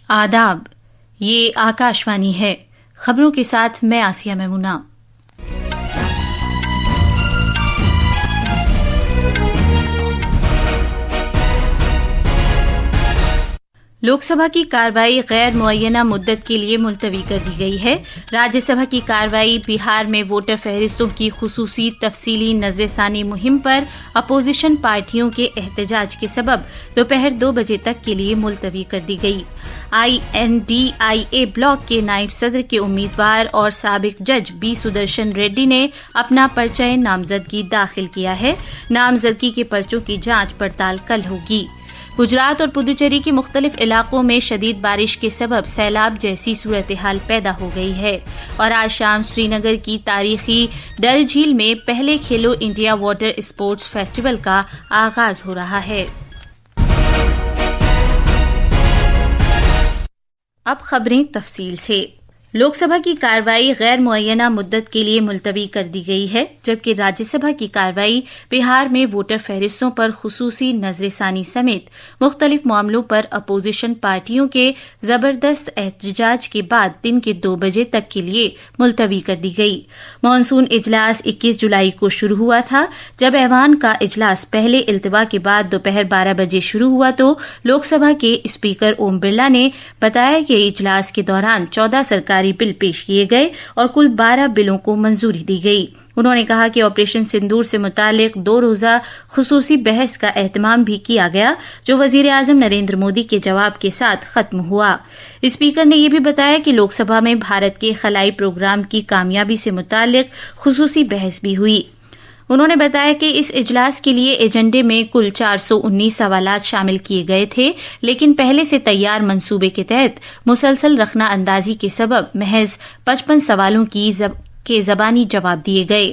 آداب، یہ آکاشوانی ہے۔ خبروں کے ساتھ میں آسیہ میمونہ۔ لوک سبھا کی کارروائی غیر معینہ مدت کے لیے ملتوی کر دی گئی ہے۔ راجیہ سبھا کی کارروائی بہار میں ووٹر فہرستوں کی خصوصی تفصیلی نظر ثانی مہم پر اپوزیشن پارٹیوں کے احتجاج کے سبب دوپہر 2 بجے تک کے لیے ملتوی کر دی گئی۔ INDIA بلاک کے نائب صدر کے امیدوار اور سابق جج بی سدرشن ریڈی نے اپنا پرچہ نامزدگی داخل کیا ہے۔ نامزدگی کے پرچوں کی جانچ پڑتال کل ہوگی۔ گجرات اور پدوچیری کے مختلف علاقوں میں شدید بارش کے سبب سیلاب جیسی صورتحال پیدا ہو گئی ہے اور آج شام سری نگر کی تاریخی ڈل جھیل میں پہلے کھیلو انڈیا واٹر اسپورٹس فیسٹیول کا آغاز ہو رہا ہے۔ اب خبریں تفصیل سے۔ لوک سبھا کی کارروائی غیر معینہ مدت کے لیے ملتوی کر دی گئی ہے، جبکہ راجیہ سبھا کی کارروائی بہار میں ووٹر فہرستوں پر خصوصی نظر ثانی سمیت مختلف معاملوں پر اپوزیشن پارٹیوں کے زبردست احتجاج کے بعد دن کے 2 بجے تک کے لیے ملتوی کر دی گئی۔ مانسون اجلاس 21 جولائی کو شروع ہوا تھا۔ جب ایوان کا اجلاس پہلے التوا کے بعد دوپہر 12 بجے شروع ہوا تو لوک سبھا کے اسپیکر اوم برلا نے بتایا کہ اجلاس کے دوران 14 سرکاری بل پیش کیے گئے اور کل 12 بلوں کو منظوری دی گئی۔ انہوں نے کہا کہ آپریشن سندور سے متعلق 2 روزہ خصوصی بحث کا اہتمام بھی کیا گیا، جو وزیر اعظم نریندر مودی کے جواب کے ساتھ ختم ہوا۔ اسپیکر نے یہ بھی بتایا کہ لوک سبھا میں بھارت کے خلائی پروگرام کی کامیابی سے متعلق خصوصی بحث بھی ہوئی۔ انہوں نے بتایا کہ اس اجلاس کے لیے ایجنڈے میں کل 419 سوالات شامل کیے گئے تھے، لیکن پہلے سے تیار منصوبے کے تحت مسلسل رخنہ اندازی کے سبب محض 55 سوالوں کے زبانی جواب دیے گئے۔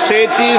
37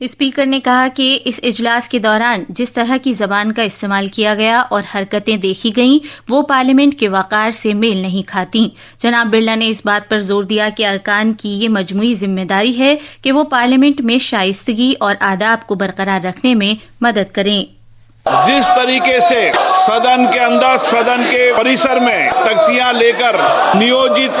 اسپیکر نے کہا کہ اس اجلاس کے دوران جس طرح کی زبان کا استعمال کیا گیا اور حرکتیں دیکھی گئیں وہ پارلیمنٹ کے وقار سے میل نہیں کھاتیں۔ جناب برلا نے اس بات پر زور دیا کہ ارکان کی یہ مجموعی ذمہ داری ہے کہ وہ پارلیمنٹ میں شائستگی اور آداب کو برقرار رکھنے میں مدد کریں۔ جس طریقے سے سدن کے اندر سدن کے پریسر میں تختیاں لے کر نیوجت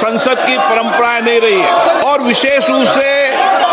سنسد کی پرمپرائیں نہیں رہی ہے۔ اور وشیش روپ سے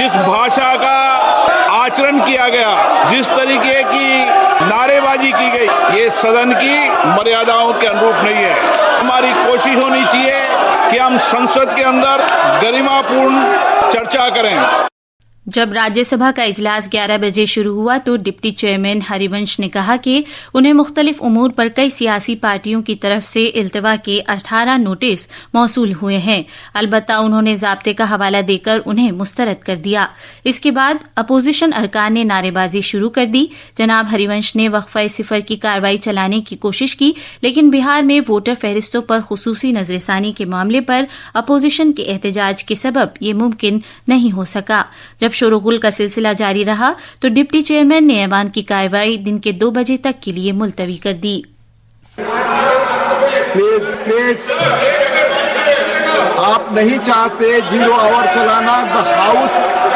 جس بھاشا کا آچرن کیا گیا، جس طریقے کی نعرے بازی کی گئی، یہ سدن کی مریاداؤں کے انوروپ نہیں ہے۔ ہماری کوشش ہونی چاہیے کہ ہم سنسد کے اندر گریما پورن چرچا کریں۔ جب راجیہ سبھا کا اجلاس 11 بجے شروع ہوا تو ڈپٹی چیئرمین ہری ونش نے کہا کہ انہیں مختلف امور پر کئی سیاسی پارٹیوں کی طرف سے التوا کے 18 نوٹس موصول ہوئے ہیں، البتہ انہوں نے ضابطے کا حوالہ دے کر انہیں مسترد کر دیا۔ اس کے بعد اپوزیشن ارکان نے نعرے بازی شروع کر دی۔ جناب ہری ونش نے وقفہ صفر کی کارروائی چلانے کی کوشش کی، لیکن بہار میں ووٹر فہرستوں پر خصوصی نظر ثانی کے معاملے پر اپوزیشن کے احتجاج کے سبب یہ ممکن نہیں ہو سکا۔ جب شور و غل کا سلسلہ جاری رہا تو ڈپٹی چیئرمین نے ایوان کی کارروائی دن کے 2 بجے تک کے لیے ملتوی کر دی۔ پلیز آپ نہیں چاہتے 0 آور چلانا،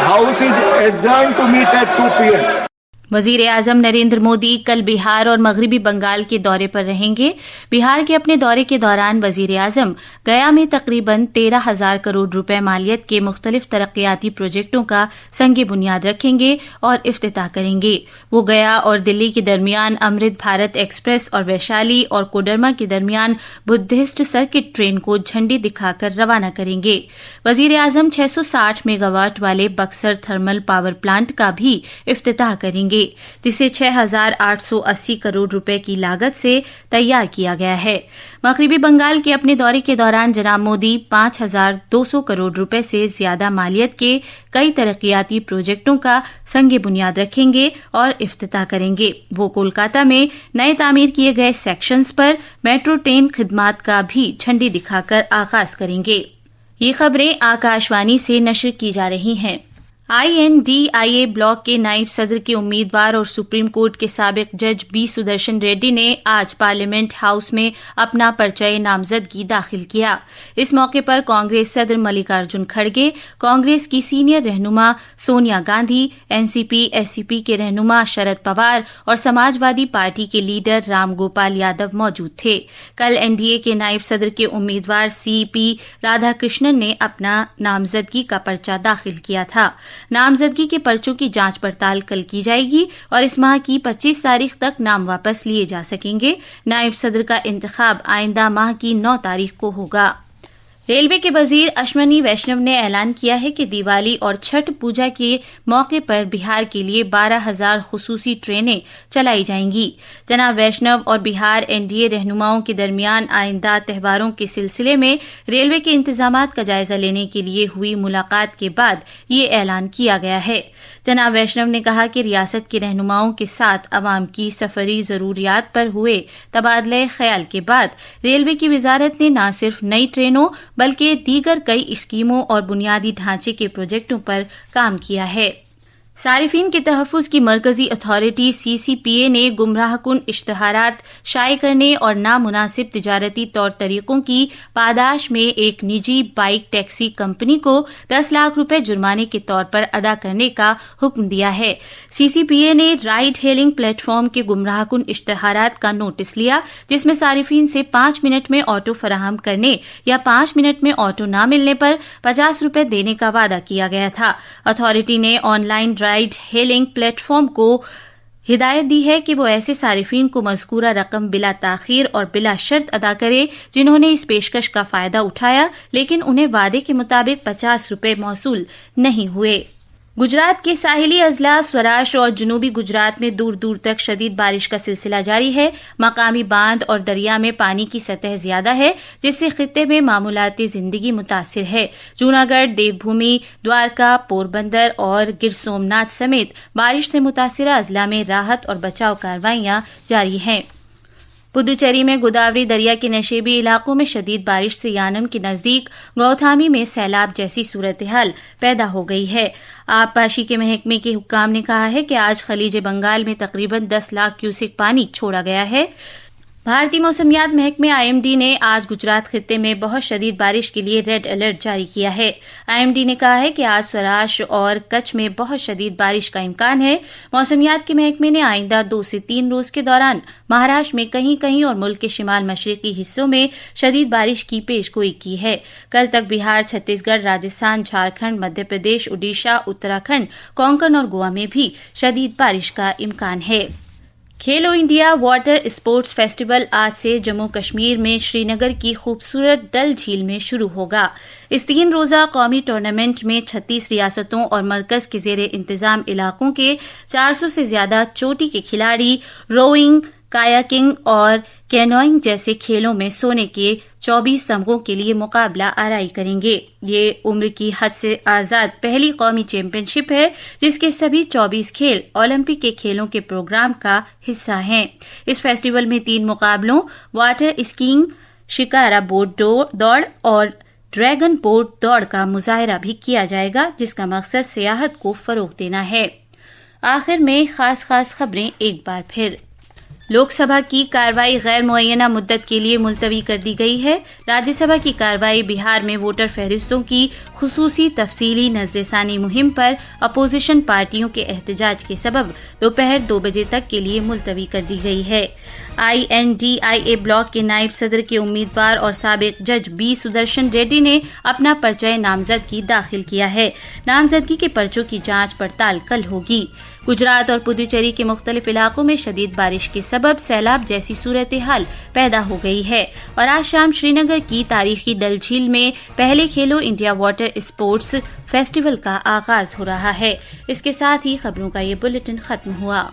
house is adjourned to meet at 2 PM۔ وزیر اعظم نریندر مودی کل بہار اور مغربی بنگال کے دورے پر رہیں گے۔ بہار کے اپنے دورے کے دوران وزیر اعظم گیا میں تقریباً 13,000 کروڑ روپے مالیت کے مختلف ترقیاتی پروجیکٹوں کا سنگ بنیاد رکھیں گے اور افتتاح کریں گے۔ وہ گیا اور دلی کے درمیان امرت بھارت ایکسپریس اور ویشالی اور کوڈرما کے درمیان بدھسٹ سرکٹ ٹرین کو جھنڈی دکھا کر روانہ کریں گے۔ وزیر اعظم 660 میگا واٹ والے بکسر تھرمل پاور پلانٹ کا بھی افتتاح کریں گے۔ گے، جسے 6,880 کروڑ روپے کی لاگت سے تیار کیا گیا ہے۔ مغربی بنگال کے اپنے دورے کے دوران جناب مودی 5,200 کروڑ روپے سے زیادہ مالیت کے کئی ترقیاتی پروجیکٹوں کا سنگ بنیاد رکھیں گے اور افتتاح کریں گے۔ وہ کولکاتہ میں نئے تعمیر کیے گئے سیکشنز پر میٹرو ٹرین خدمات کا بھی جھنڈی دکھا کر آغاز کریں گے۔ یہ خبریں آکاشوانی سے نشر کی جا رہی ہیں۔ INDIA بلاک کے نائب صدر کے امیدوار اور سپریم کورٹ کے سابق جج بی سدرشن ریڈی نے آج پارلیمنٹ ہاؤس میں اپنا پرچہ نامزدگی داخل کیا۔ اس موقع پر کانگریس صدر ملکارجن کھڑگے، کانگریس کی سینئر رہنما سونیا گاندھی، NCP SCP کے رہنما شرد پوار اور سماج وادی پارٹی کے لیڈر رام گوپال یادو موجود تھے۔ کل NDA کے نائب صدر کے امیدوار CP رادھا کرشنن نے اپنا نامزدگی کا پرچہ داخل کیا تھا۔ نامزدگی کے پرچوں کی جانچ پڑتال کل کی جائے گی اور اس ماہ کی 25 تاریخ تک نام واپس لیے جا سکیں گے۔ نائب صدر کا انتخاب آئندہ ماہ کی 9 تاریخ کو ہوگا۔ ریلوے کے وزیر اشونی ویشنو نے اعلان کیا ہے کہ دیوالی اور چھٹ پوجا کے موقع پر بہار کے لیے 12,000 خصوصی ٹرینیں چلائی جائیں گی۔ جناب ویشنو اور بہار NDA رہنماؤں کے درمیان آئندہ تہواروں کے سلسلے میں ریلوے کے انتظامات کا جائزہ لینے کے لیے ہوئی ملاقات کے بعد یہ اعلان کیا گیا ہے۔ جناب ویشنو نے کہا کہ ریاست کے رہنماؤں کے ساتھ عوام کی سفری ضروریات پر ہوئے تبادلہ خیال کے بعد ریلوے کی وزارت نے نہ صرف نئی ٹرینوں بلکہ دیگر کئی اسکیموں اور بنیادی ڈھانچے کے پروجیکٹوں پر کام کیا ہے۔ صارفین کے تحفظ کی مرکزی اتھارٹی CCPA نے گمراہ کن اشتہارات شائع کرنے اور نامناسب تجارتی طور طریقوں کی پاداش میں ایک نجی بائیک ٹیکسی کمپنی کو 10 لاکھ روپے جرمانے کے طور پر ادا کرنے کا حکم دیا ہے۔ CCPA نے رائڈ ہیلنگ پلیٹ فارم کے گمراہ کن اشتہارات کا نوٹس لیا، جس میں صارفین سے 5 منٹ میں آٹو فراہم کرنے یا 5 منٹ میں آٹو نہ ملنے پر 50 روپے دینے کا وعدہ کیا گیا تھا۔ اتھارٹی نے on line ride healing plate form کو ہدایت دی ہے کہ وہ ایسے صارفین کو مذکورہ رقم بلا تاخیر اور بلا شرط ادا کرے جنہوں نے اس پیشکش کا فائدہ اٹھایا لیکن انہیں وعدے کے مطابق 50 روپے موصول نہیں ہوئے۔ گجرات کے ساحلی اضلاع سوراشٹر اور جنوبی گجرات میں دور دور تک شدید بارش کا سلسلہ جاری ہے۔ مقامی باندھ اور دریا میں پانی کی سطح زیادہ ہے، جس سے خطے میں معمولاتی زندگی متاثر ہے۔ جوناگڑھ، دیو بھومی، دوارکا، پوربندر اور گر سومناتھ سمیت بارش سے متاثرہ اضلاع میں راحت اور بچاؤ کارروائیاں جاری ہیں۔ پدوچیری میں گوداوری دریا کے نشیبی علاقوں میں شدید بارش سے یانم کے نزدیک گوتھامی میں سیلاب جیسی صورتحال پیدا ہو گئی ہے۔ آبپاشی کے محکمے کے حکام نے کہا ہے کہ آج خلیج بنگال میں تقریباً 10 لاکھ کیوسک پانی چھوڑا گیا ہے۔ بھارتی موسمیات محکمے IMD نے آج گجرات خطے میں بہت شدید بارش کے لیے ریڈ الرٹ جاری کیا ہے۔ IMD نے کہا ہے کہ آج سوراشٹر اور کچھ میں بہت شدید بارش کا امکان ہے۔ موسمیات کے محکمے نے آئندہ 2 سے 3 روز کے دوران مہاراشٹر میں کہیں کہیں اور ملک کے شمال مشرقی حصوں میں شدید بارش کی پیش گوئی کی ہے۔ کل تک بہار، چھتیس گڑھ، راجستھان، جھارکھنڈ، مدھیہ پردیش، اڈیشہ، اتراکھنڈ، کونکن اور گوا میں بھی شدید بارش کا امکان ہے۔ کھیلو انڈیا واٹر اسپورٹس فیسٹیول آج سے جموں کشمیر میں شری نگر کی خوبصورت ڈل جھیل میں شروع ہوگا۔ اس 3 روزہ قومی ٹورنامنٹ میں 36 ریاستوں اور مرکز کے زیر انتظام علاقوں کے 400 سے زیادہ چوٹی کے کھلاڑی روئنگ، کایاکنگ اور کینوئنگ جیسے کھیلوں میں سونے کے 24 تمغوں کے لیے مقابلہ آرائی کریں گے۔ یہ عمر کی حد سے آزاد پہلی قومی چیمپئن شپ ہے جس کے سبھی 24 کھیل اولمپک کے کھیلوں کے پروگرام کا حصہ ہیں۔ اس فیسٹیول میں 3 مقابلوں واٹر اسکیئنگ، شکارا بوٹ دوڑ اور ڈریگن بوٹ دوڑ کا مظاہرہ بھی کیا جائے گا، جس کا مقصد سیاحت کو فروغ دینا ہے۔ آخر میں خاص خبریں ایک بار پھر۔ لوک سبھا کی کارروائی غیر معینہ مدت کے لیے ملتوی کر دی گئی ہے۔ راجیہ سبھا کی کارروائی بہار میں ووٹر فہرستوں کی خصوصی تفصیلی نظر ثانی مہم پر اپوزیشن پارٹیوں کے احتجاج کے سبب دوپہر 2 بجے تک کے لیے ملتوی کر دی گئی ہے۔ INDIA بلاک کے نائب صدر کے امیدوار اور سابق جج بی سدرشن ریڈی نے اپنا پرچہ نامزدگی داخل کیا ہے۔ نامزدگی کے پرچوں کی جانچ پڑتال کل ہوگی۔ گجرات اور پدوچیری کے مختلف علاقوں میں شدید بارش کے سبب سیلاب جیسی صورتحال پیدا ہو گئی ہے اور آج شام شری نگر کی تاریخی ڈل جھیل میں پہلے کھیلو انڈیا واٹر اسپورٹس فیسٹیول کا آغاز ہو رہا ہے۔ اس کے ساتھ ہی خبروں کا یہ بلیٹن ختم ہوا۔